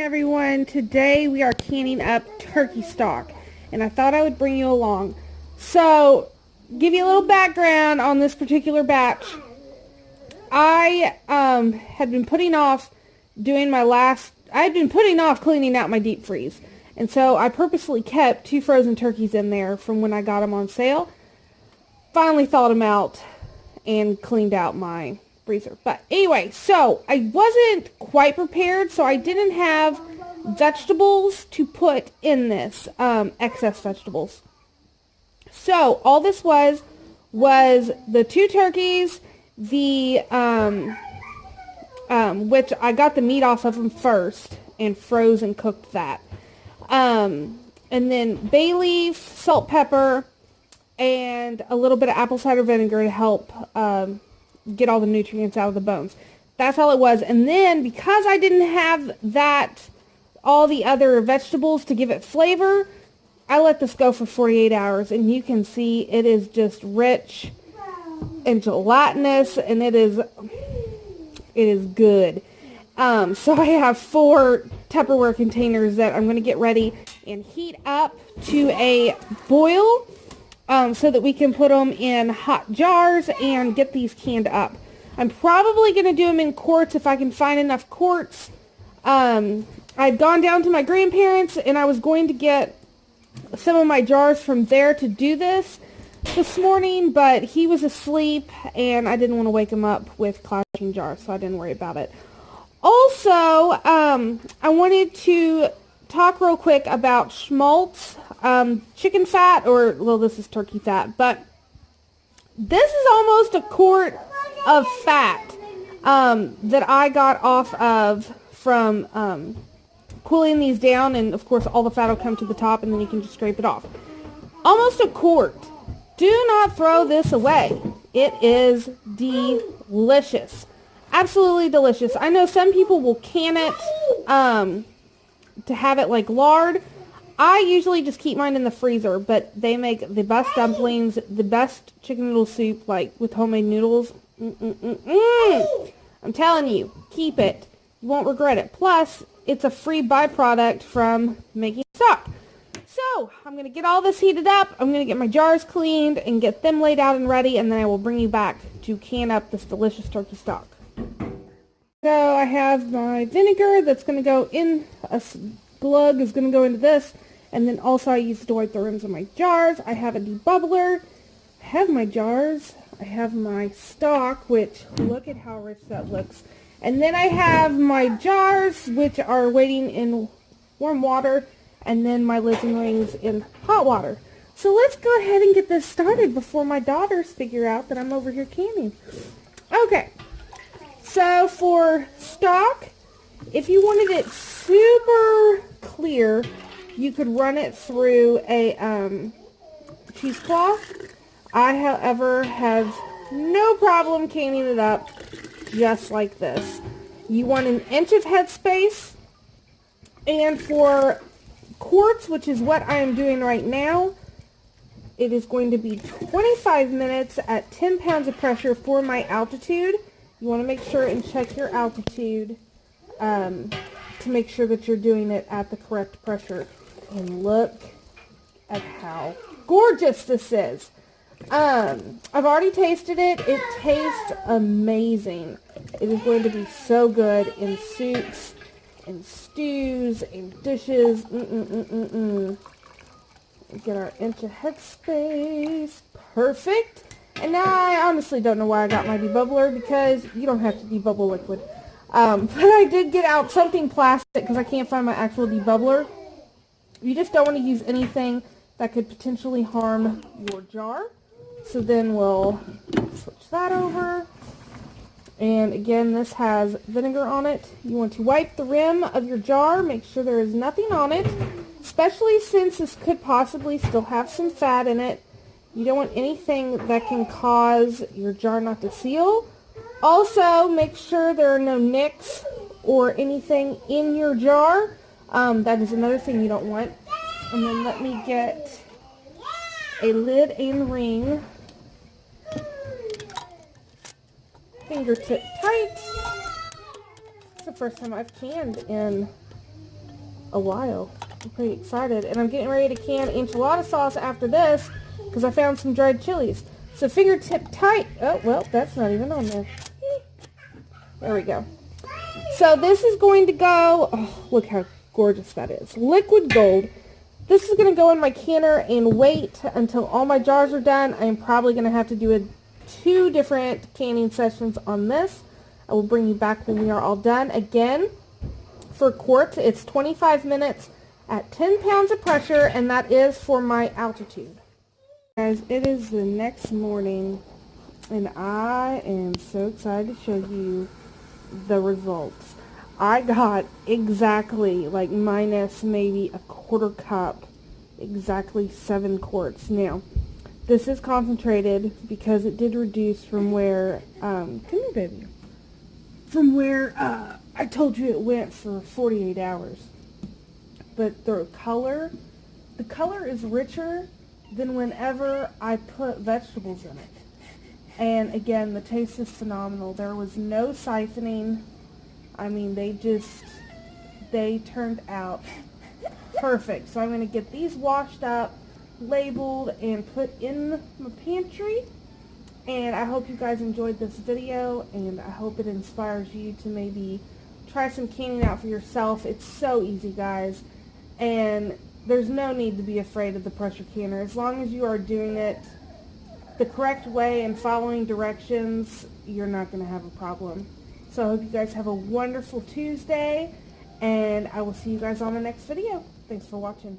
everyone. Today we are canning up turkey stock, and I thought I would bring you along. So, give you a little background on this particular batch. I had been putting off cleaning out my deep freeze. And so I purposely kept 2 frozen turkeys in there from when I got them on sale. Finally thawed them out and cleaned out my freezer. But anyway, so I wasn't quite prepared, so I didn't have vegetables to put in this, excess vegetables. So all this was the 2 turkeys, the which I got the meat off of them first and froze and cooked that. And then bay leaf, salt, pepper, and a little bit of apple cider vinegar to help get all the nutrients out of the bones. That's all it was. And then because I didn't have all the other vegetables to give it flavor, I let this go for 48 hours. And you can see it is just rich and gelatinous, and it is good. So I have 4 Tupperware containers that I'm going to get ready and heat up to a boil so that we can put them in hot jars and get these canned up. I'm probably going to do them in quarts if I can find enough quarts. I'd gone down to my grandparents and I was going to get some of my jars from there to do this morning, but he was asleep and I didn't want to wake him up with clashing jars, so I didn't worry about it. Also, I wanted to talk real quick about schmaltz, chicken fat, this is turkey fat, but this is almost a quart of fat that I got off of from cooling these down, and of course all the fat will come to the top and then you can just scrape it off. Almost a quart. Do not throw this away. It is delicious. Absolutely delicious. I know some people will can it to have it like lard. I usually just keep mine in the freezer, but they make the best dumplings, the best chicken noodle soup, like with homemade noodles. I'm telling you, keep it. You won't regret it. Plus, it's a free byproduct from making stock. So, I'm going to get all this heated up. I'm going to get my jars cleaned and get them laid out and ready, and then I will bring you back to can up this delicious turkey stock. So, I have my vinegar that's going to go in, a glug is going to go into this, and then also I use it to wipe the rims of my jars. I have a debubbler. I have my jars. I have my stock, which, look at how rich that looks. And then I have my jars, which are waiting in warm water, and then my lids and rings in hot water. So let's go ahead and get this started before my daughters figure out that I'm over here canning. Okay, so for stock, if you wanted it super clear, you could run it through a cheesecloth. I, however, have no problem canning it up just like this. You want an inch of headspace, and for quarts, which is what I am doing right now, it is going to be 25 minutes at 10 pounds of pressure for my altitude. You want to make sure and check your altitude to make sure that you're doing it at the correct pressure. And look at how gorgeous this is. I've already tasted it. It tastes amazing. It is going to be so good in soups and stews and dishes. Get our inch of headspace. Perfect. And now I honestly don't know why I got my debubbler, because you don't have to debubble liquid. But I did get out something plastic because I can't find my actual debubbler. You just don't want to use anything that could potentially harm your jar. So then we'll switch that over. And again, this has vinegar on it. You want to wipe the rim of your jar, make sure there is nothing on it, especially since this could possibly still have some fat in it. You don't want anything that can cause your jar not to seal. Also, make sure there are no nicks or anything in your jar. That is another thing you don't want. And then let me get a lid and ring. Fingertip tight. It's the first time I've canned in a while. I'm pretty excited. And I'm getting ready to can enchilada sauce after this because I found some dried chilies. So fingertip tight. Oh, well, that's not even on there. There we go. So this is going to go, oh, look how gorgeous that is. Liquid gold. This is going to go in my canner and wait until all my jars are done. I'm probably going to have to do 2 different canning sessions on this. I will bring you back when we are all done. Again, for quarts, it's 25 minutes at 10 pounds of pressure, and that is for my altitude. Guys, it is the next morning, and I am so excited to show you the results. I got exactly, like, minus maybe a quarter cup, exactly 7 quarts. Now, this is concentrated because it did reduce from where, come here, baby, from where I told you it went for 48 hours. But the color is richer than whenever I put vegetables in it. And again, the taste is phenomenal. There was no siphoning. I mean, they turned out perfect. So I'm going to get these washed up, labeled, and put in my pantry. And I hope you guys enjoyed this video, and I hope it inspires you to maybe try some canning out for yourself. It's so easy, guys. And there's no need to be afraid of the pressure canner. As long as you are doing it the correct way and following directions, you're not going to have a problem. So I hope you guys have a wonderful Tuesday, and I will see you guys on the next video. Thanks for watching.